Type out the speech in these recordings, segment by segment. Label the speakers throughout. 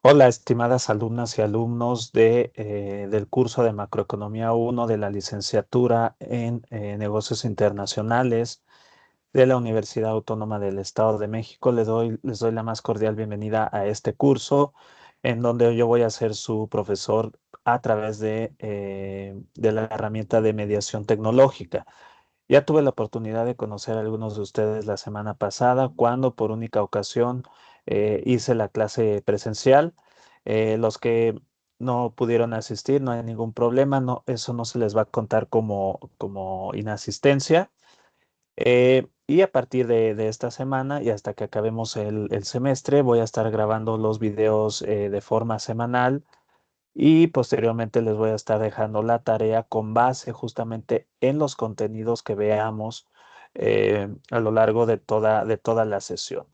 Speaker 1: Hola, estimadas alumnas y alumnos del curso de Macroeconomía 1 de la licenciatura en Negocios Internacionales de la Universidad Autónoma del Estado de México. Les doy la más cordial bienvenida a este curso en donde yo voy a ser su profesor a través de la herramienta de mediación tecnológica. Ya tuve la oportunidad de conocer a algunos de ustedes la semana pasada, cuando por única ocasión hice la clase presencial. Los que no pudieron asistir, no hay ningún problema, no, eso no se les va a contar como inasistencia. Y a partir de esta semana y hasta que acabemos el semestre, voy a estar grabando los videos de forma semanal y posteriormente les voy a estar dejando la tarea con base justamente en los contenidos que veamos a lo largo de toda la sesión.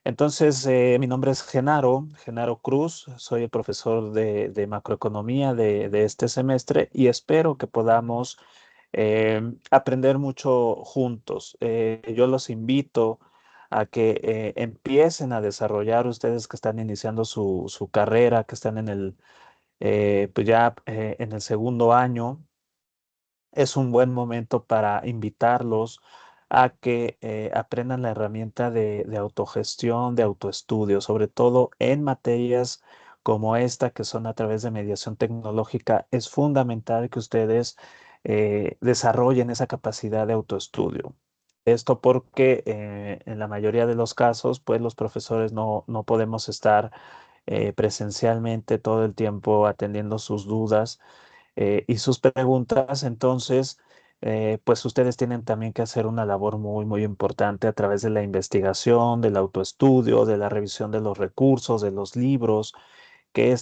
Speaker 1: Entonces, mi nombre es Genaro Cruz, soy el profesor de macroeconomía de este semestre y espero que podamos aprender mucho juntos. Yo los invito a que empiecen a desarrollar ustedes que están iniciando su carrera, que están pues ya en el segundo año. Es un buen momento para invitarlos a que aprendan la herramienta de autogestión, de autoestudio, sobre todo en materias como esta, que son a través de mediación tecnológica. Es fundamental que ustedes desarrollen esa capacidad de autoestudio. Esto porque en la mayoría de los casos, pues los profesores no podemos estar presencialmente todo el tiempo atendiendo sus dudas y sus preguntas. Entonces, pues ustedes tienen también que hacer una labor muy importante a través de la investigación, del autoestudio, de la revisión de los recursos, de los libros que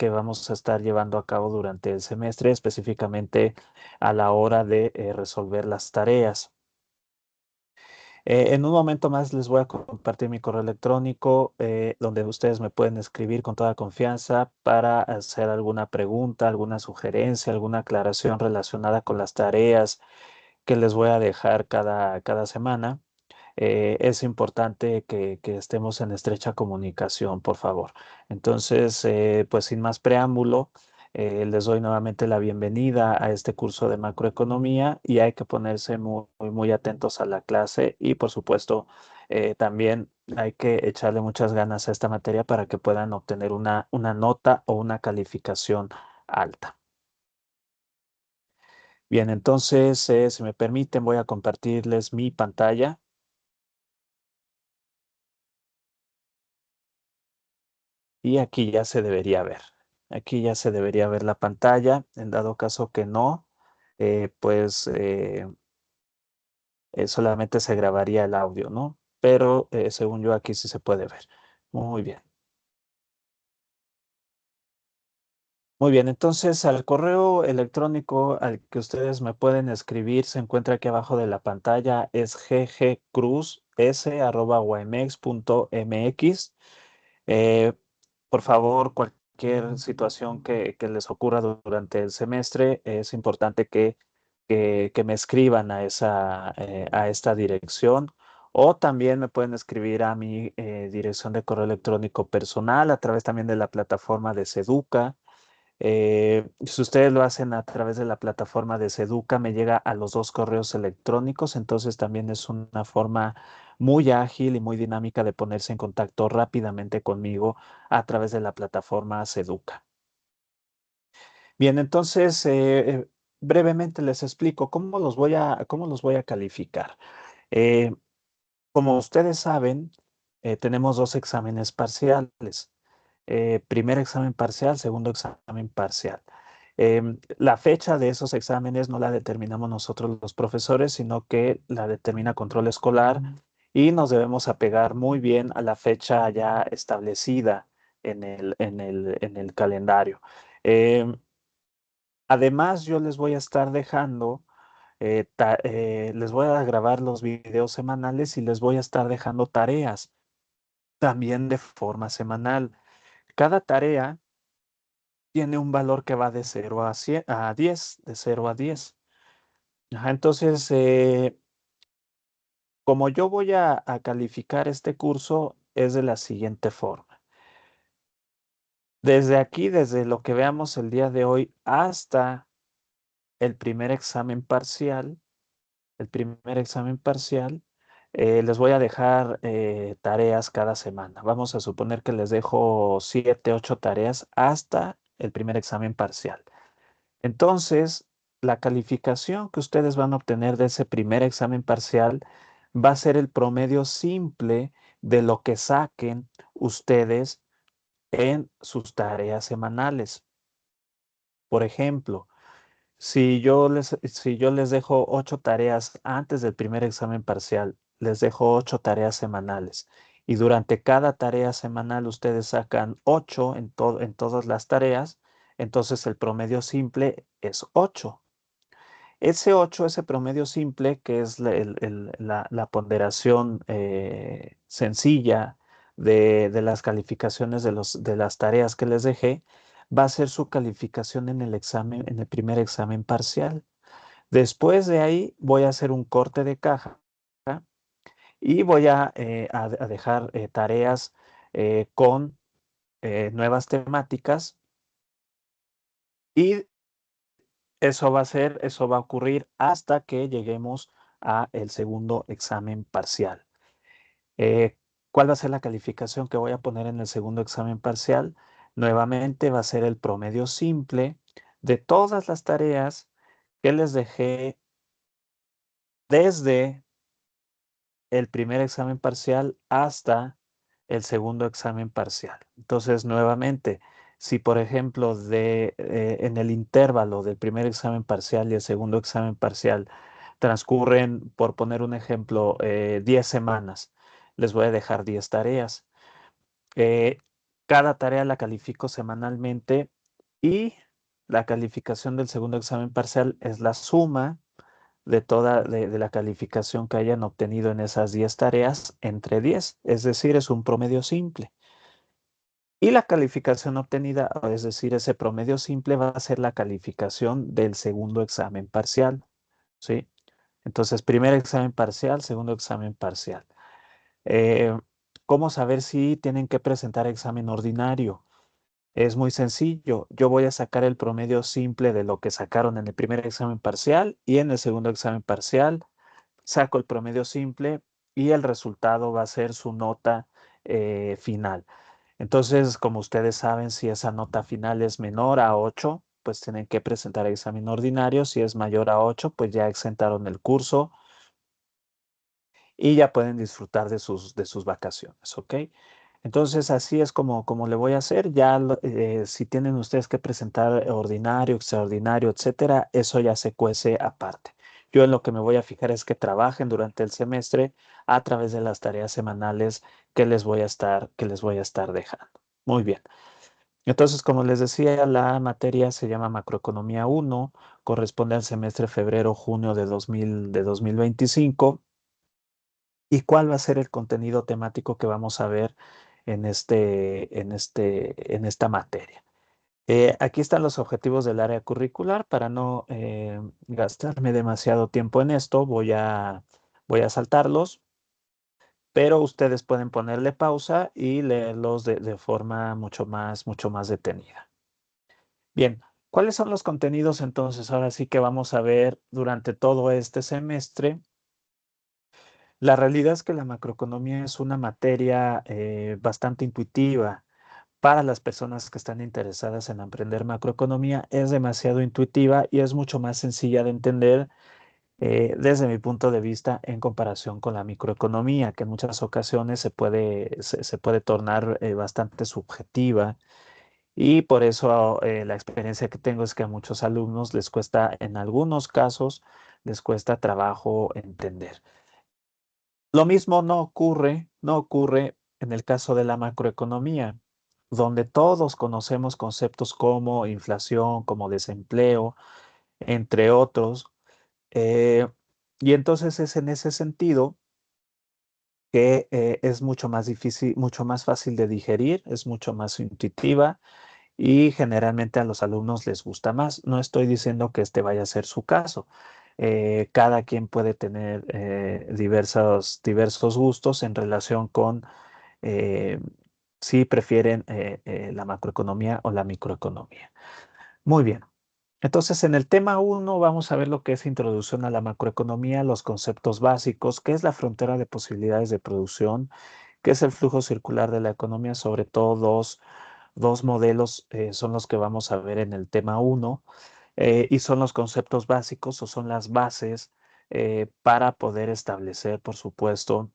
Speaker 1: vamos a estar llevando a cabo durante el semestre, específicamente a la hora de resolver las tareas. En un momento más les voy a compartir mi correo electrónico donde ustedes me pueden escribir con toda confianza para hacer alguna pregunta, alguna sugerencia, alguna aclaración relacionada con las tareas que les voy a dejar cada semana. Es importante que estemos en estrecha comunicación, por favor. Entonces, pues sin más preámbulo, les doy nuevamente la bienvenida a este curso de macroeconomía y hay que ponerse muy atentos a la clase y, por supuesto, también hay que echarle muchas ganas a esta materia para que puedan obtener una nota o una calificación alta. Bien, entonces, si me permiten, voy a compartirles mi pantalla. Y aquí ya se debería ver. Aquí ya se debería ver la pantalla. En dado caso que no, pues solamente se grabaría el audio, ¿no? Pero según yo aquí sí se puede ver. Muy bien. Muy bien, entonces al correo electrónico al que ustedes me pueden escribir se encuentra aquí abajo de la pantalla, es ggcruz@guamex.mx. Eh, por favor, cualquier situación que les ocurra durante el semestre, es importante que me escriban a esta dirección. O también me pueden escribir a mi dirección de correo electrónico personal a través también de la plataforma de Seduca. Si ustedes lo hacen a través de la plataforma de Seduca, me llega a los dos correos electrónicos, entonces también es una forma muy ágil y muy dinámica de ponerse en contacto rápidamente conmigo a través de la plataforma Seduca. Bien, entonces brevemente les explico cómo los voy a calificar. Eh, Como ustedes saben, tenemos dos exámenes parciales. Primer examen parcial, segundo examen parcial. La fecha de esos exámenes no la determinamos nosotros los profesores, sino que la determina control escolar y nos debemos apegar muy bien a la fecha ya establecida en el calendario. Em, Además, yo les voy a estar dejando les voy a grabar los videos semanales y les voy a estar dejando tareas también de forma semanal. Cada tarea tiene un valor que va de 0 a 10, de 0 a 10. Ajá, entonces, como yo voy a calificar este curso, es de la siguiente forma. Desde aquí, desde lo que veamos el día de hoy hasta el primer examen parcial, el primer examen parcial, les voy a dejar tareas cada semana. Vamos a suponer que les dejo 7, 8 tareas hasta el primer examen parcial. Entonces, la calificación que ustedes van a obtener de ese primer examen parcial va a ser el promedio simple de lo que saquen ustedes en sus tareas semanales. Por ejemplo, si yo les dejo 8 tareas antes del primer examen parcial, les dejo 8 tareas semanales y durante cada tarea semanal ustedes sacan 8 en todas las tareas, entonces el promedio simple es 8. Ese 8, ese promedio simple, que es la ponderación sencilla de las calificaciones de las tareas que les dejé, va a ser su calificación en el examen, en el primer examen parcial. Después de ahí voy a hacer un corte de caja, ¿ah? Y voy a dejar tareas con nuevas temáticas y eso va a ocurrir hasta que lleguemos a el segundo examen parcial. Eh, ¿Cuál va a ser la calificación que voy a poner en el segundo examen parcial? Nuevamente va a ser el promedio simple de todas las tareas que les dejé desde el primer examen parcial hasta el segundo examen parcial. Entonces, nuevamente, si por ejemplo en el intervalo del primer examen parcial y el segundo examen parcial transcurren, por poner un ejemplo, 10 semanas, les voy a dejar 10 tareas. Eh, Cada tarea la califico semanalmente y la calificación del segundo examen parcial es la suma de la calificación que hayan obtenido en esas 10 tareas entre 10, es decir, es un promedio simple. Y la calificación obtenida, es decir, ese promedio simple va a ser la calificación del segundo examen parcial, ¿sí? Entonces, primer examen parcial, segundo examen parcial. Eh, ¿Cómo saber si tienen que presentar examen ordinario? Es muy sencillo. Yo voy a sacar el promedio simple de lo que sacaron en el primer examen parcial y en el segundo examen parcial saco el promedio simple y el resultado va a ser su nota final. Entonces, como ustedes saben, si esa nota final es menor a 8, pues tienen que presentar examen ordinario. Si es mayor a 8, pues ya exentaron el curso y ya pueden disfrutar de sus vacaciones, ¿ok? Entonces, así es como le voy a hacer. Ya si tienen ustedes que presentar ordinario, extraordinario, etcétera, eso ya se cuece aparte. Yo en lo que me voy a fijar es que trabajen durante el semestre a través de las tareas semanales que les voy a estar dejando. Muy bien. Entonces, como les decía, la materia se llama Macroeconomía 1, corresponde al semestre febrero-junio de 2025. ¿Y cuál va a ser el contenido temático que vamos a ver en esta materia? Aquí están los objetivos del área curricular. Para no gastarme demasiado tiempo en esto, voy a saltarlos, pero ustedes pueden ponerle pausa y leerlos de forma mucho más detenida. Bien, ¿cuáles son los contenidos entonces? Ahora sí que vamos a ver durante todo este semestre. La realidad es que la macroeconomía es una materia bastante intuitiva. Para las personas que están interesadas en aprender macroeconomía, es demasiado intuitiva y es mucho más sencilla de entender desde mi punto de vista en comparación con la microeconomía, que en muchas ocasiones se puede tornar bastante subjetiva. Y por eso la experiencia que tengo es que a muchos alumnos les cuesta, en algunos casos, les cuesta trabajo entender. Lo mismo no ocurre en el caso de la macroeconomía, donde todos conocemos conceptos como inflación, como desempleo, entre otros. eh, y entonces es en ese sentido que es mucho más difícil, mucho más fácil de digerir, es mucho más intuitiva y generalmente a los alumnos les gusta más. No estoy diciendo que este vaya a ser su caso. Cada quien puede tener diversos gustos en relación con eh, si prefieren la macroeconomía o la microeconomía. Muy bien. Entonces, en el tema uno vamos a ver lo que es introducción a la macroeconomía, los conceptos básicos, qué es la frontera de posibilidades de producción, qué es el flujo circular de la economía, sobre todo dos modelos son los que vamos a ver en el tema uno y son los conceptos básicos o son las bases para poder establecer, por supuesto,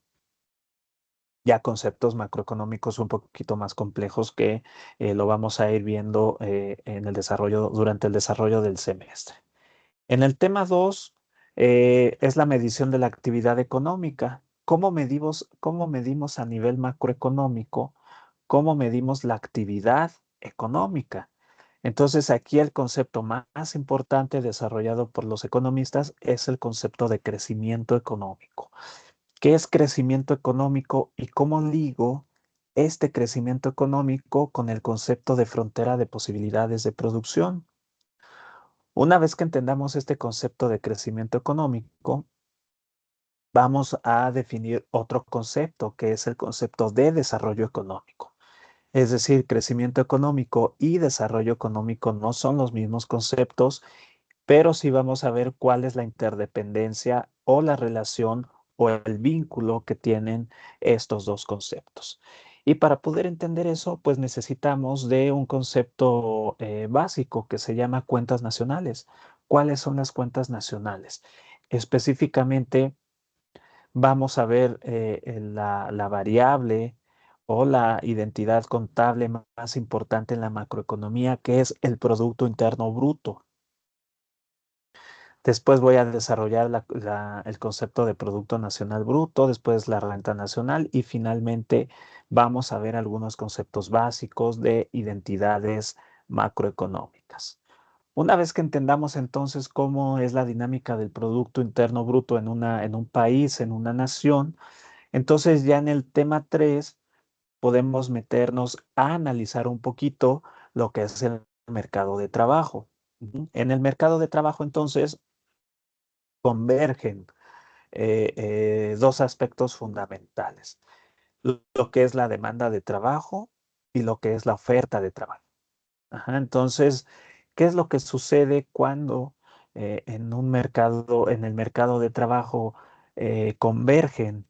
Speaker 1: ya conceptos macroeconómicos un poquito más complejos que lo vamos a ir viendo en el desarrollo, durante el desarrollo del semestre. En el tema 2 es la medición de la actividad económica. Cómo medimos a nivel macroeconómico? ¿Cómo medimos la actividad económica? Entonces, aquí el concepto más importante desarrollado por los economistas es el concepto de crecimiento económico. ¿Qué es crecimiento económico y cómo ligo este crecimiento económico con el concepto de frontera de posibilidades de producción? Una vez que entendamos este concepto de crecimiento económico, vamos a definir otro concepto, que es el concepto de desarrollo económico. Es decir, crecimiento económico y desarrollo económico no son los mismos conceptos, pero sí vamos a ver cuál es la interdependencia o la relación o el vínculo que tienen estos dos conceptos. Y para poder entender eso, pues necesitamos de un concepto básico que se llama cuentas nacionales. ¿Cuáles son las cuentas nacionales? Específicamente, vamos a ver la variable o la identidad contable más importante en la macroeconomía, que es el Producto Interno Bruto. Después voy a desarrollar el concepto de Producto Nacional Bruto, después la renta nacional y finalmente vamos a ver algunos conceptos básicos de identidades macroeconómicas. Una vez que entendamos entonces cómo es la dinámica del Producto Interno Bruto en un país, en una nación, entonces ya en el tema 3 podemos meternos a analizar un poquito lo que es el mercado de trabajo. En el mercado de trabajo entonces convergen dos aspectos fundamentales, lo que es la demanda de trabajo y lo que es la oferta de trabajo. Ajá, entonces, ¿qué es lo que sucede cuando en el mercado de trabajo convergen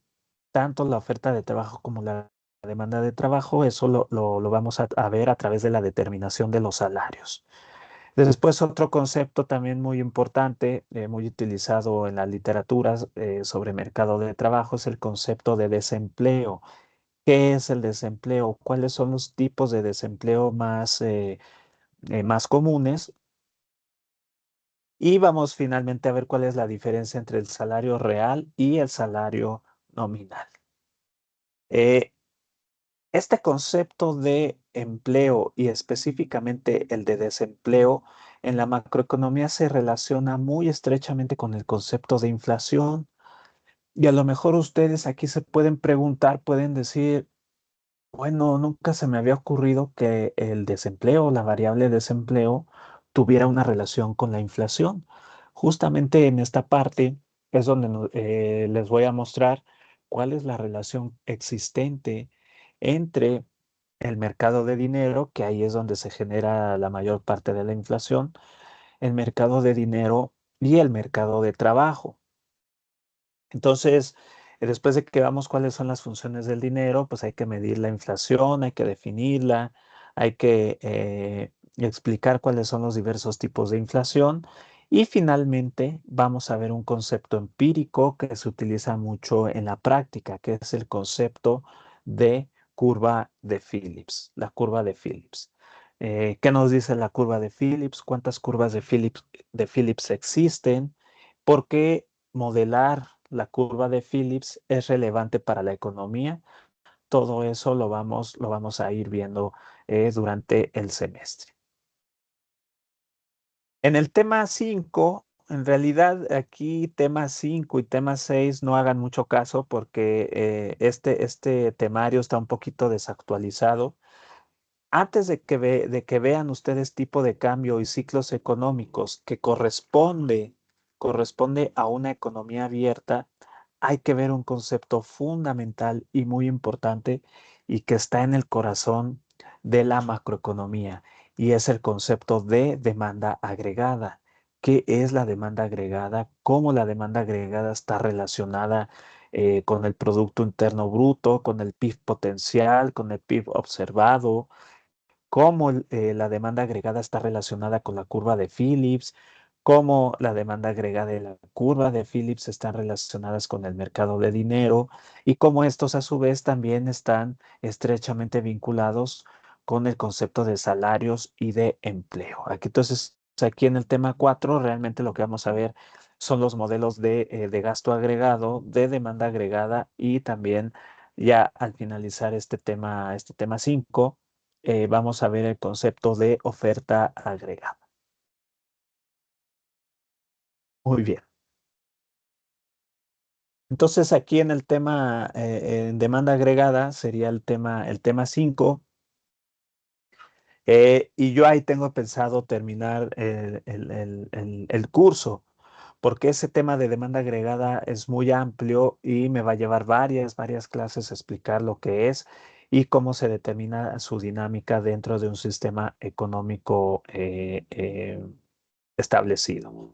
Speaker 1: tanto la oferta de trabajo como la demanda de trabajo? Eso lo vamos a ver a través de la determinación de los salarios. Después, otro concepto también muy importante, muy utilizado en las literaturas sobre mercado de trabajo, es el concepto de desempleo. ¿Qué es el desempleo? ¿Cuáles son los tipos de desempleo más comunes? Y vamos finalmente a ver cuál es la diferencia entre el salario real y el salario nominal. Eh, Este concepto de empleo y específicamente el de desempleo en la macroeconomía se relaciona muy estrechamente con el concepto de inflación. Y a lo mejor ustedes aquí se pueden preguntar, pueden decir, bueno, nunca se me había ocurrido que el desempleo, la variable desempleo, tuviera una relación con la inflación. Justamente en esta parte es donde les voy a mostrar cuál es la relación existente entre el mercado de dinero, que ahí es donde se genera la mayor parte de la inflación, el mercado de dinero y el mercado de trabajo. Entonces, después de que veamos cuáles son las funciones del dinero, pues hay que medir la inflación, hay que definirla, hay que explicar cuáles son los diversos tipos de inflación y finalmente vamos a ver un concepto empírico que se utiliza mucho en la práctica, que es el concepto de curva de Phillips, la curva de Phillips. ¿Qué nos dice la curva de Phillips? ¿Cuántas curvas de Phillips existen? ¿Por qué modelar la curva de Phillips es relevante para la economía? Todo eso lo vamos a ir viendo durante el semestre. En el tema 5, en realidad aquí tema 5 y tema 6 no hagan mucho caso porque este temario está un poquito desactualizado. Antes de que vean ustedes tipo de cambio y ciclos económicos que corresponde a una economía abierta, hay que ver un concepto fundamental y muy importante, y que está en el corazón de la macroeconomía y es el concepto de demanda agregada. ¿Qué es la demanda agregada? ¿Cómo la demanda agregada está relacionada con el Producto Interno Bruto, con el PIB potencial, con el PIB observado? ¿Cómo la demanda agregada está relacionada con la curva de Phillips? ¿Cómo la demanda agregada y la curva de Phillips están relacionadas con el mercado de dinero? Y cómo estos a su vez también están estrechamente vinculados con el concepto de salarios y de empleo. Aquí en el tema 4 realmente lo que vamos a ver son los modelos de gasto agregado, de demanda agregada y también ya al finalizar este tema 5 vamos a ver el concepto de oferta agregada. Muy bien. Entonces aquí en el tema en demanda agregada sería el tema 5. Y yo ahí tengo pensado terminar el curso, porque ese tema de demanda agregada es muy amplio y me va a llevar varias clases a explicar lo que es y cómo se determina su dinámica dentro de un sistema económico establecido.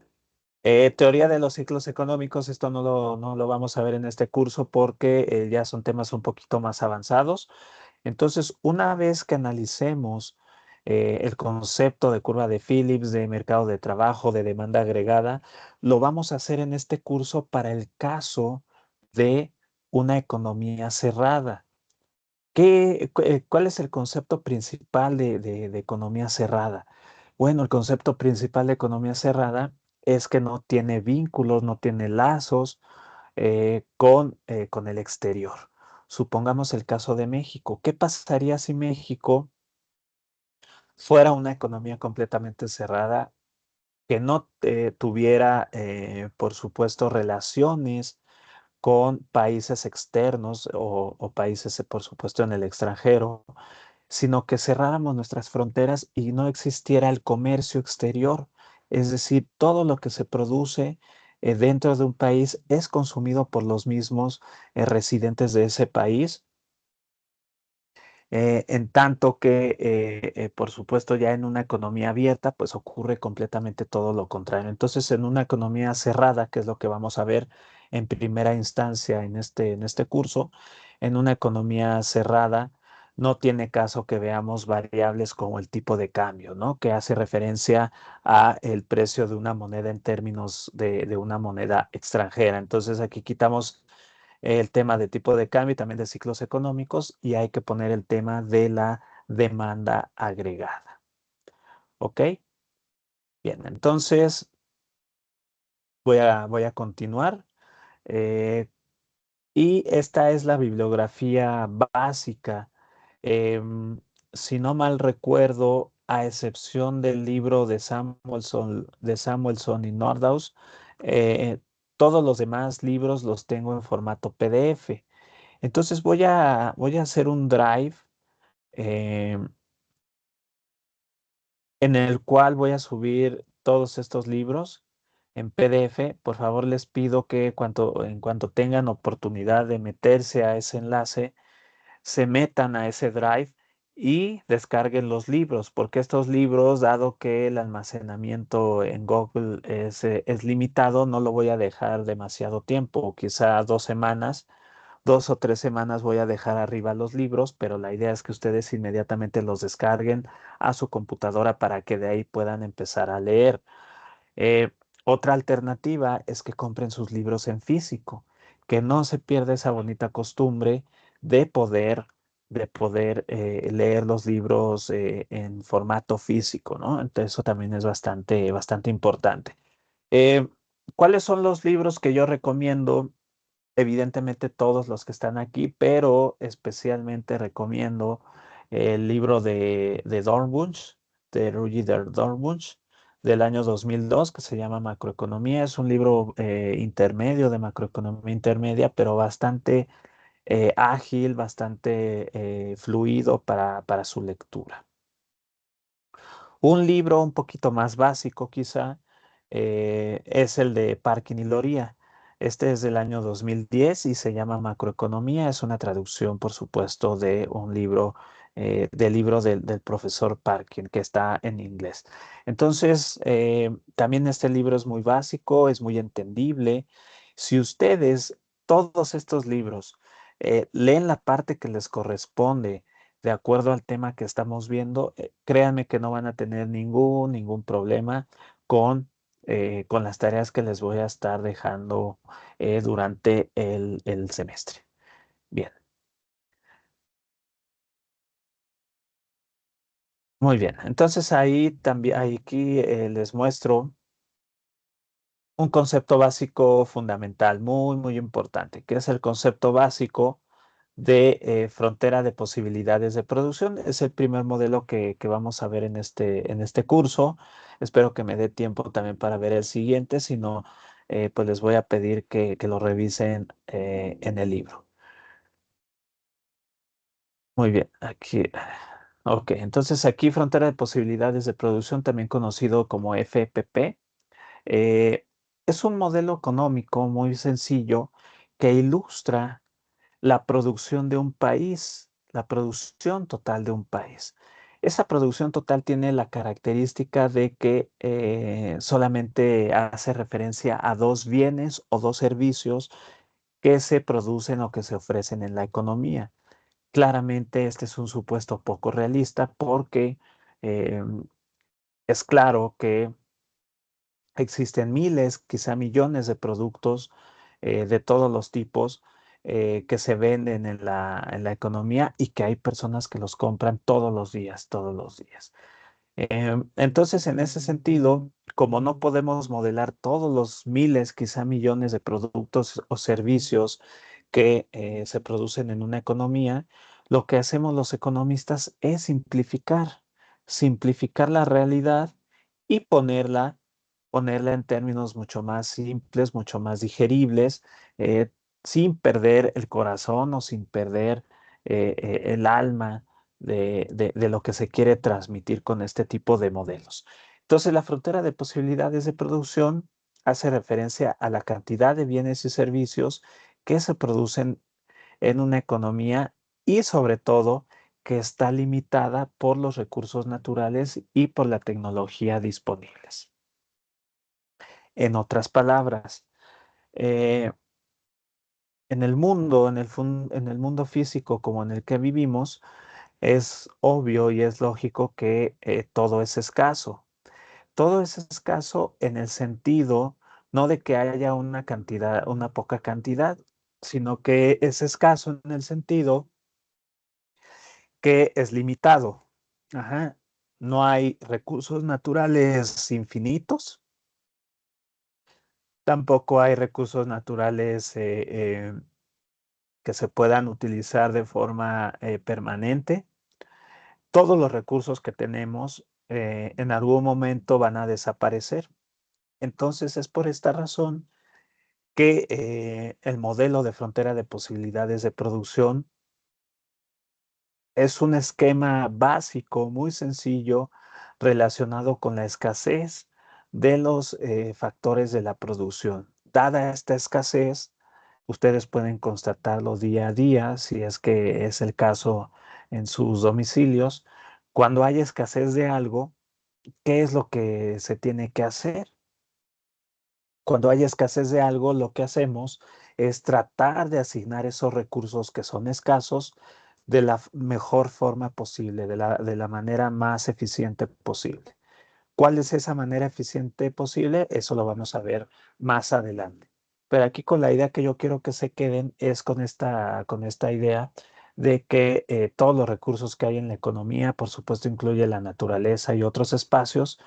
Speaker 1: Teoría de los ciclos económicos, esto no lo vamos a ver en este curso porque ya son temas un poquito más avanzados. Entonces, una vez que analicemos el concepto de curva de Phillips, de mercado de trabajo, de demanda agregada, lo vamos a hacer en este curso para el caso de una economía cerrada. ¿Cuál es el concepto principal de economía cerrada? Bueno, el concepto principal de economía cerrada es que no tiene vínculos, no tiene lazos con el exterior. Supongamos el caso de México. ¿Qué pasaría si México fuera una economía completamente cerrada que no tuviera, por supuesto, relaciones con países externos o países, por supuesto, en el extranjero, sino que cerráramos nuestras fronteras y no existiera el comercio exterior? Es decir, todo lo que se produce dentro de un país es consumido por los mismos residentes de ese país en tanto que, por supuesto, ya en una economía abierta, pues ocurre completamente todo lo contrario. Entonces, en una economía cerrada, que es lo que vamos a ver en primera instancia en este curso, en una economía cerrada, no tiene caso que veamos variables como el tipo de cambio, ¿no? Que hace referencia a el precio de una moneda en términos de una moneda extranjera. Entonces, aquí quitamos el tema de tipo de cambio y también de ciclos económicos y hay que poner el tema de la demanda agregada. ¿Ok? Bien, entonces voy a continuar. eh, y esta es la bibliografía básica. Em, si no mal recuerdo, a excepción del libro de Samuelson y Nordhaus, eh, todos los demás libros los tengo en formato PDF. Entonces voy a hacer un drive eh, en el cual voy a subir todos estos libros en PDF. Por favor, les pido que en cuanto tengan oportunidad de meterse a ese enlace, se metan a ese drive y descarguen los libros, porque estos libros, dado que el almacenamiento en Google es limitado, no lo voy a dejar demasiado tiempo, quizá 2 semanas. 2 o 3 semanas voy a dejar arriba los libros, pero la idea es que ustedes inmediatamente los descarguen a su computadora para que de ahí puedan empezar a leer. Eh, Otra alternativa es que compren sus libros en físico, que no se pierda esa bonita costumbre de poder, de poder leer los libros en formato físico, ¿no? Entonces eso también es bastante importante. Eh, ¿Cuáles son los libros que yo recomiendo? Evidentemente todos los que están aquí, pero especialmente recomiendo el libro de Dornbusch, de Rüdiger Dornbusch, del año 2002, que se llama Macroeconomía. Es un libro intermedio de macroeconomía intermedia, pero bastante ágil, bastante fluido para su lectura. Un libro un poquito más básico quizá es el de Parkin y Loría. Este es del año 2010 y se llama Macroeconomía. Es una traducción, por supuesto, de un libro, del libro del profesor Parkin, que está en inglés. Entonces, también este libro es muy básico, es muy entendible. Si ustedes, todos estos libros, leen la parte que les corresponde de acuerdo al tema que estamos viendo, créanme que no van a tener ningún problema con las tareas que les voy a estar dejando durante el semestre. Bien, muy bien. Entonces ahí también, aquí les muestro un concepto básico fundamental, muy importante, que es el concepto básico de frontera de posibilidades de producción. Es el primer modelo que vamos a ver en este curso. Espero que me dé tiempo también para ver el siguiente, si no, pues les voy a pedir que lo revisen en el libro. Muy bien, aquí. Ok, entonces aquí frontera de posibilidades de producción, también conocido como FPP, eh, es un modelo económico muy sencillo que ilustra la producción de un país, la producción total de un país. Esa producción total tiene la característica de que solamente hace referencia a dos bienes o dos servicios que se producen o que se ofrecen en la economía. Claramente este es un supuesto poco realista porque eh, es claro que existen miles, quizá millones de productos de todos los tipos que se venden en la economía y que hay personas que los compran todos los días. Entonces, en ese sentido, como no podemos modelar todos los miles, quizá millones de productos o servicios que se producen en una economía, lo que hacemos los economistas es simplificar la realidad y ponerla en términos mucho más simples, mucho más digeribles, eh, sin perder el corazón o sin perder el alma de lo que se quiere transmitir con este tipo de modelos. Entonces, la frontera de posibilidades de producción hace referencia a la cantidad de bienes y servicios que se producen en una economía y sobre todo que está limitada por los recursos naturales y por la tecnología disponibles. En otras palabras, eh, en el mundo, en el mundo físico como en el que vivimos, es obvio y es lógico que todo es escaso. Todo es escaso en el sentido no de que haya una cantidad, una poca cantidad, sino que es escaso en el sentido que es limitado. Ajá. No hay recursos naturales infinitos, tampoco hay recursos naturales que se puedan utilizar de forma permanente. Todos los recursos que tenemos en algún momento van a desaparecer. Entonces es por esta razón que el modelo de frontera de posibilidades de producción es un esquema básico, muy sencillo, relacionado con la escasez de los factores de la producción. Dada esta escasez, ustedes pueden constatarlo día a día, si es que es el caso en sus domicilios. Cuando hay escasez de algo, ¿qué es lo que se tiene que hacer? Cuando hay escasez de algo, lo que hacemos es tratar de asignar esos recursos que son escasos de la mejor forma posible, de la manera más eficiente posible. ¿Cuál es esa manera eficiente posible? Eso lo vamos a ver más adelante. Pero aquí con la idea que yo quiero que se queden es con esta idea de que todos los recursos que hay en la economía, por supuesto, incluye la naturaleza y otros espacios,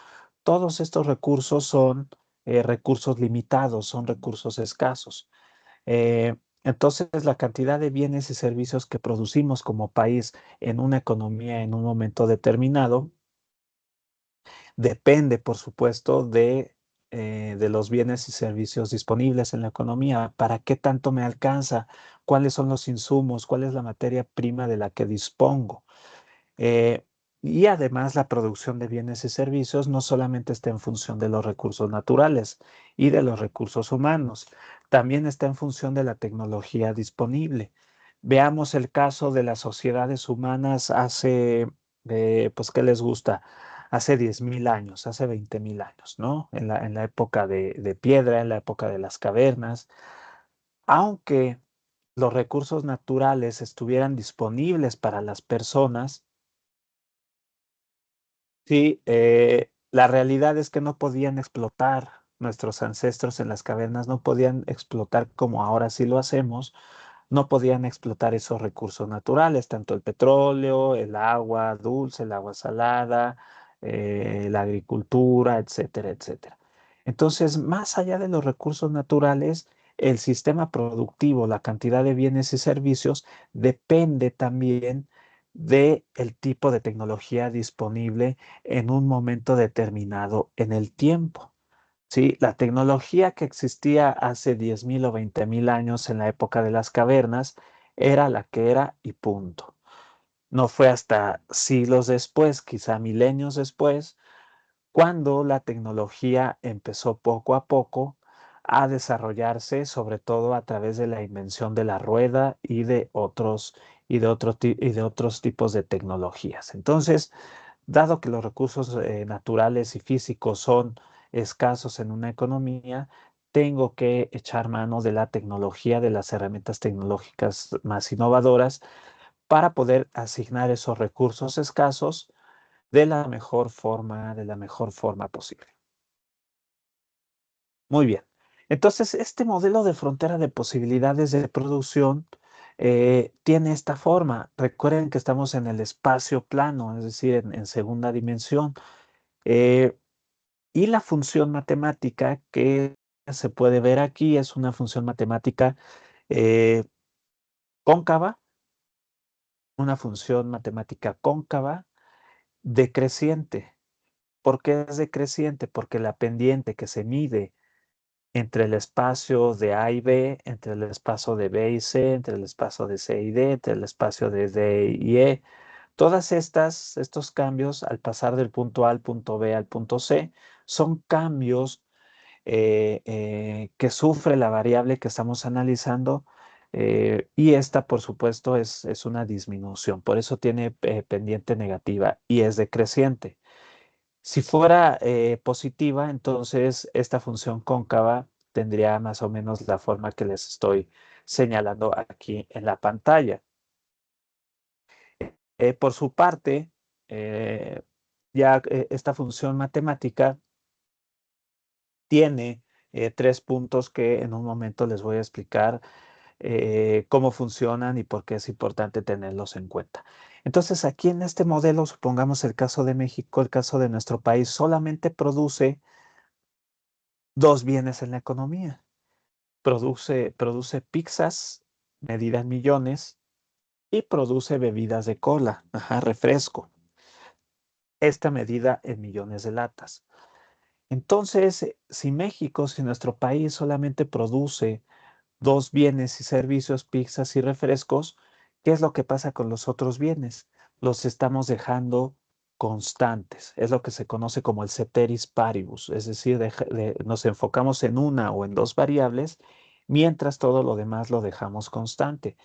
Speaker 1: todos estos recursos son recursos limitados, son recursos escasos. Eh, entonces, la cantidad de bienes y servicios que producimos como país en una economía en un momento determinado depende, por supuesto, de los bienes y servicios disponibles en la economía. ¿Para qué tanto me alcanza? ¿Cuáles son los insumos? ¿Cuál es la materia prima de la que dispongo? Eh, Y además la producción de bienes y servicios no solamente está en función de los recursos naturales y de los recursos humanos, también está en función de la tecnología disponible. Veamos el caso de las sociedades humanas hace, pues, ¿qué les gusta? Hace 10.000 años, hace 20.000 años, ¿no? En la época de piedra, en la época de las cavernas. Aunque los recursos naturales estuvieran disponibles para las personas, sí, la realidad es que no podían explotar. Nuestros ancestros en las cavernas no podían explotar como ahora sí lo hacemos, no podían explotar esos recursos naturales, tanto el petróleo, el agua dulce, el agua salada, la agricultura, etcétera, etcétera. Entonces, más allá de los recursos naturales, el sistema productivo, la cantidad de bienes y servicios, depende también del tipo de tecnología disponible en un momento determinado en el tiempo. Sí, la tecnología que existía hace 10.000 o 20.000 años en la época de las cavernas era la que era y punto. No fue hasta siglos después, quizá milenios después, cuando la tecnología empezó poco a poco a desarrollarse, sobre todo a través de la invención de la rueda y de otros tipos de tecnologías. Entonces, dado que los recursos naturales y físicos son escasos en una economía, tengo que echar mano de la tecnología, de las herramientas tecnológicas más innovadoras para poder asignar esos recursos escasos de la mejor forma posible. Muy bien. Entonces, este modelo de frontera de posibilidades de producción tiene esta forma. Recuerden que estamos en el espacio plano, es decir, en segunda dimensión. Eh, y la función matemática que se puede ver aquí es una función matemática eh, cóncava, una función matemática cóncava decreciente. ¿Por qué es decreciente? Porque la pendiente que se mide entre el espacio de A y B, entre el espacio de B y C, entre el espacio de C y D, entre el espacio de D y E, todas estos cambios al pasar del punto A al punto B al punto C son cambios que sufre la variable que estamos analizando, y esta, por supuesto, es una disminución. Por eso tiene pendiente negativa y es decreciente. Si fuera positiva, entonces esta función cóncava tendría más o menos la forma que les estoy señalando aquí en la pantalla. Por su parte, eh, ya esta función matemática tiene tres puntos que en un momento les voy a explicar cómo funcionan y por qué es importante tenerlos en cuenta. Entonces, aquí en este modelo, supongamos el caso de México, el caso de nuestro país, solamente produce dos bienes en la economía. Produce pizzas, medida en millones, y produce bebidas de cola, ajá, refresco. Esta medida en millones de latas. Entonces, si nuestro país solamente produce dos bienes y servicios, pizzas y refrescos, ¿qué es lo que pasa con los otros bienes? Los estamos dejando constantes. Es lo que se conoce como el ceteris paribus, es decir, nos enfocamos en una o en dos variables, mientras todo lo demás lo dejamos constante.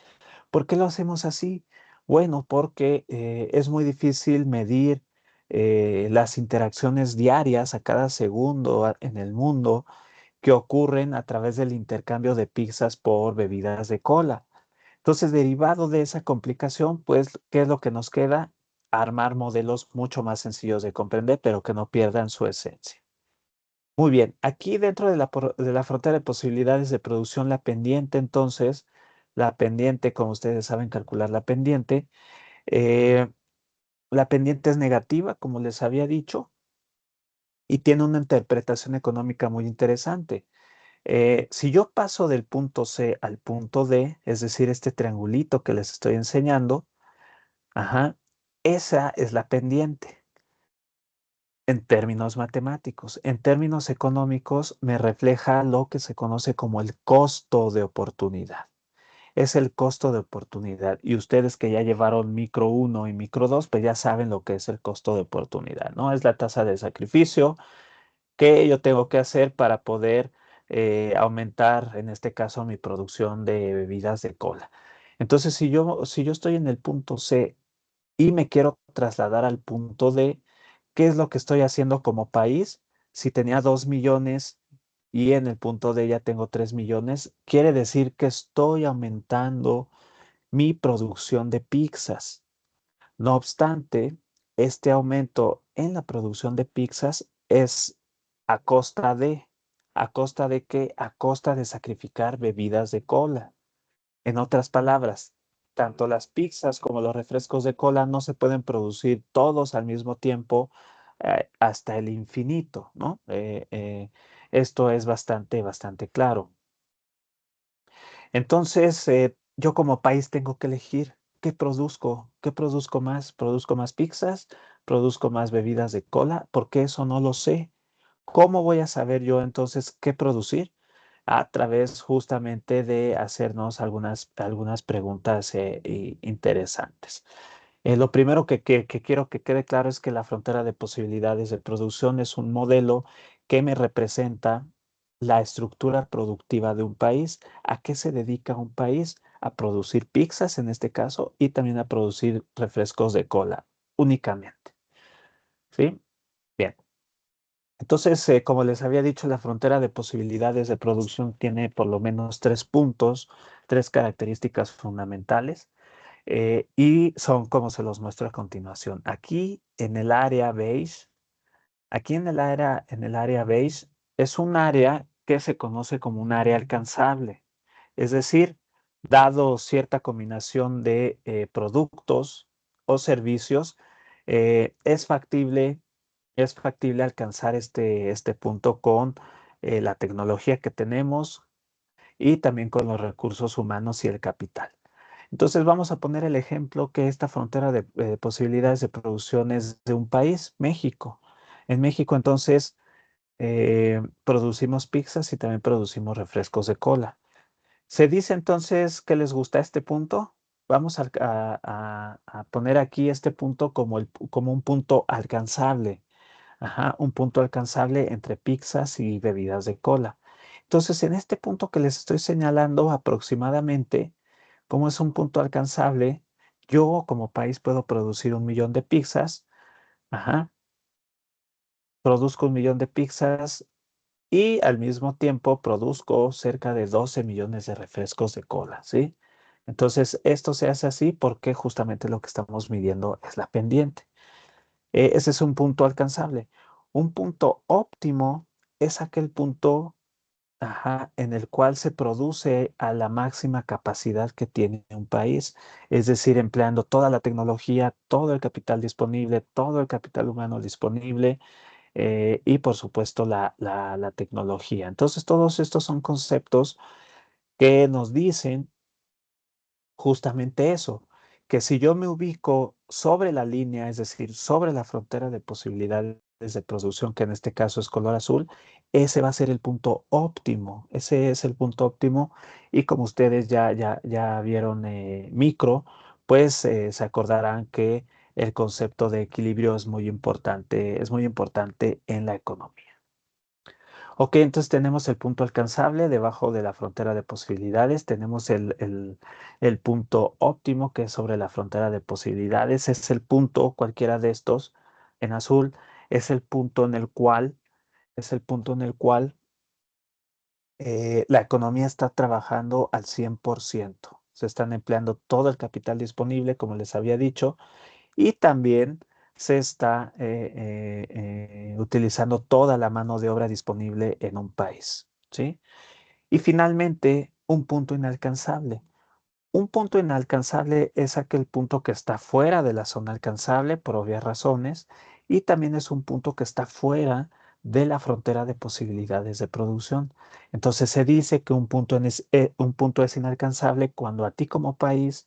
Speaker 1: ¿Por qué lo hacemos así? Bueno, porque es muy difícil medir las interacciones diarias a cada segundo en el mundo que ocurren a través del intercambio de pizzas por bebidas de cola. Entonces, derivado de esa complicación, pues, ¿qué es lo que nos queda? Armar modelos mucho más sencillos de comprender, pero que no pierdan su esencia. Muy bien, aquí dentro de la frontera de posibilidades de producción, la pendiente, entonces, la pendiente, como ustedes saben calcular eh, la pendiente es negativa, como les había dicho, y tiene una interpretación económica muy interesante. Si yo paso del punto C al punto D, es decir, este triangulito que les estoy enseñando, ajá, esa es la pendiente en términos matemáticos. En términos económicos, me refleja lo que se conoce como el costo de oportunidad. es el costo de oportunidad. Y ustedes que ya llevaron micro uno y micro 2, pues ya saben lo que es el costo de oportunidad, ¿no? Es la tasa de sacrificio que yo tengo que hacer para poder aumentar, en este caso, mi producción de bebidas de cola. Entonces, si yo estoy en el punto C y me quiero trasladar al punto D, ¿qué es lo que estoy haciendo como país? Si tenía 2 millones y en el punto D ya tengo 3 millones, quiere decir que estoy aumentando mi producción de pizzas. No obstante, este aumento en la producción de pizzas es a costa de, ¿a costa de qué? A costa de sacrificar bebidas de cola. En otras palabras, tanto las pizzas como los refrescos de cola no se pueden producir todos al mismo tiempo hasta el infinito, ¿no? Esto es bastante claro. Entonces, yo como país tengo que elegir qué produzco. ¿Qué produzco más? ¿Produzco más pizzas? ¿Produzco más bebidas de cola? Porque eso no lo sé. ¿Cómo voy a saber yo entonces qué producir? A través justamente de hacernos algunas preguntas interesantes. Lo primero que quiero que quede claro es que la frontera de posibilidades de producción es un modelo que me representa la estructura productiva de un país. ¿A qué se dedica un país? A producir pizzas en este caso y también a producir refrescos de cola únicamente. ¿Sí? Bien. Entonces, como les había dicho, la frontera de posibilidades de producción tiene por lo menos 3 puntos, 3 características fundamentales, y son como se los muestro a continuación. Aquí en el área beige es un área que se conoce como un área alcanzable. Es decir, dado cierta combinación de productos o servicios, es factible alcanzar este punto con la tecnología que tenemos y también con los recursos humanos y el capital. Entonces vamos a poner el ejemplo que esta frontera de posibilidades de producción es de un país, México. En México entonces producimos pizzas y también producimos refrescos de cola. Se dice entonces que les gusta este punto. Vamos a poner aquí este punto como un punto alcanzable. Ajá, un punto alcanzable entre pizzas y bebidas de cola. Entonces, en este punto que les estoy señalando aproximadamente, como es un punto alcanzable, yo como país puedo producir 1 millón de pizzas. Ajá, produzco 1 millón de pizzas y al mismo tiempo produzco cerca de 12 millones de refrescos de cola, ¿sí? Entonces, esto se hace así porque justamente lo que estamos midiendo es la pendiente. Ese es un punto alcanzable. Un punto óptimo es aquel punto, ajá, en el cual se produce a la máxima capacidad que tiene un país, es decir, empleando toda la tecnología, todo el capital disponible, todo el capital humano disponible y por supuesto la tecnología. Entonces, todos estos son conceptos que nos dicen justamente eso, que si yo me ubico sobre la línea, es decir, sobre la frontera de posibilidades de producción, que en este caso es color azul, ese va a ser el punto óptimo, ese es el punto óptimo y como ustedes ya vieron micro, pues se acordarán que el concepto de equilibrio es muy importante en la economía. Ok, entonces tenemos el punto alcanzable debajo de la frontera de posibilidades, tenemos el punto óptimo que es sobre la frontera de posibilidades, es el punto, cualquiera de estos en azul, es el punto en el cual, es el punto en el cual la economía está trabajando al 100%. Se están empleando todo el capital disponible, como les había dicho, y también se está utilizando toda la mano de obra disponible en un país, ¿sí? Y finalmente, un punto inalcanzable. Un punto inalcanzable es aquel punto que está fuera de la zona alcanzable por obvias razones y también es un punto que está fuera de la frontera de posibilidades de producción. Entonces se dice que un punto es inalcanzable cuando a ti como país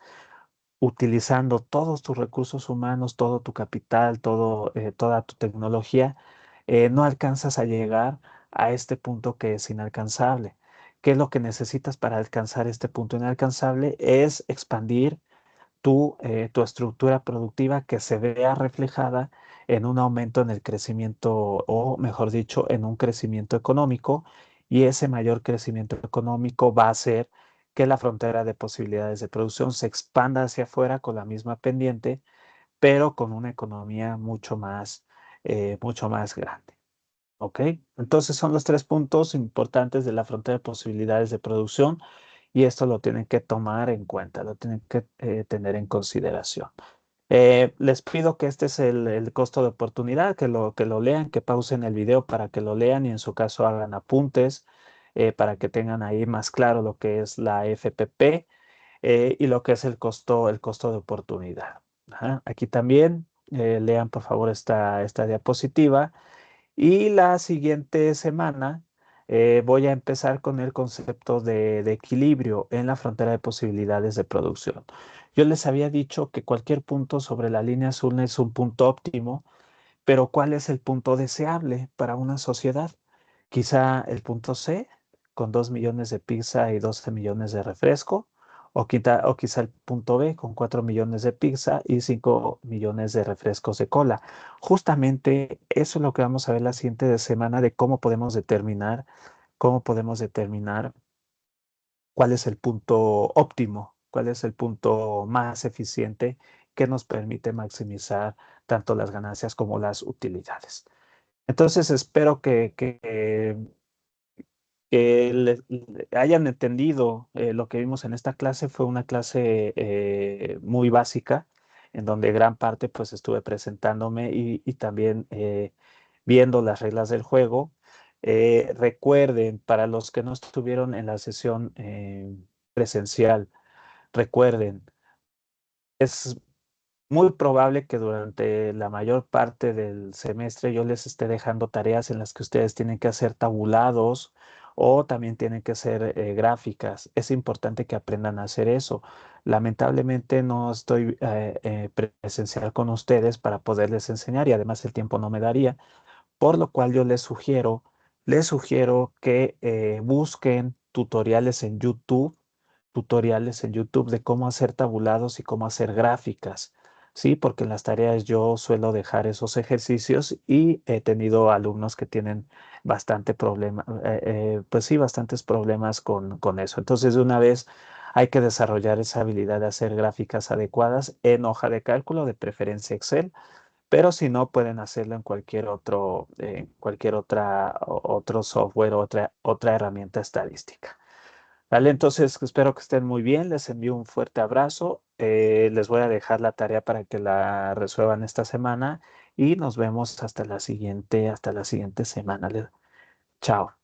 Speaker 1: utilizando todos tus recursos humanos, todo tu capital, toda tu tecnología, no alcanzas a llegar a este punto que es inalcanzable. ¿Qué es lo que necesitas para alcanzar este punto inalcanzable? Es expandir tu estructura productiva que se vea reflejada en un aumento en el crecimiento o, mejor dicho, en un crecimiento económico. Y ese mayor crecimiento económico va a hacer que la frontera de posibilidades de producción se expanda hacia afuera con la misma pendiente, pero con una economía mucho más grande. ¿Ok? Entonces son los tres puntos importantes de la frontera de posibilidades de producción y esto lo tienen que tomar en cuenta, lo tienen que tener en consideración. Les pido que este es el costo de oportunidad, que lo lean, que pausen el video para que lo lean y en su caso hagan apuntes para que tengan ahí más claro lo que es la FPP y lo que es el costo de oportunidad. Ajá. Aquí también lean por favor esta diapositiva. Y la siguiente semana voy a empezar con el concepto de equilibrio en la frontera de posibilidades de producción. Yo les había dicho que cualquier punto sobre la línea azul es un punto óptimo, pero ¿cuál es el punto deseable para una sociedad? Quizá el punto C, con 2 millones de pizza y 12 millones de refresco, o quizá el punto B, con 4 millones de pizza y 5 millones de refrescos de cola. Justamente eso es lo que vamos a ver la siguiente semana de cómo podemos determinar cuál es el punto óptimo, cuál es el punto más eficiente que nos permite maximizar tanto las ganancias como las utilidades. Entonces, espero que hayan entendido lo que vimos en esta clase. Fue una clase muy básica, en donde gran parte pues estuve presentándome y también viendo las reglas del juego. Recuerden, para los que no estuvieron en la sesión presencial, recuerden, es muy probable que durante la mayor parte del semestre yo les esté dejando tareas en las que ustedes tienen que hacer tabulados o también tienen que hacer gráficas. Es importante que aprendan a hacer eso. Lamentablemente no estoy presencial con ustedes para poderles enseñar y además el tiempo no me daría, por lo cual yo les sugiero que busquen tutoriales en YouTube de cómo hacer tabulados y cómo hacer gráficas. Sí, porque en las tareas yo suelo dejar esos ejercicios y he tenido alumnos que tienen bastante problema, pues sí, bastantes problemas con eso. Entonces, de una vez hay que desarrollar esa habilidad de hacer gráficas adecuadas en hoja de cálculo, de preferencia Excel, pero si no, pueden hacerlo en otro software, otra herramienta estadística. Vale, entonces espero que estén muy bien. Les envío un fuerte abrazo. Les voy a dejar la tarea para que la resuelvan esta semana y nos vemos hasta la siguiente semana. Chao.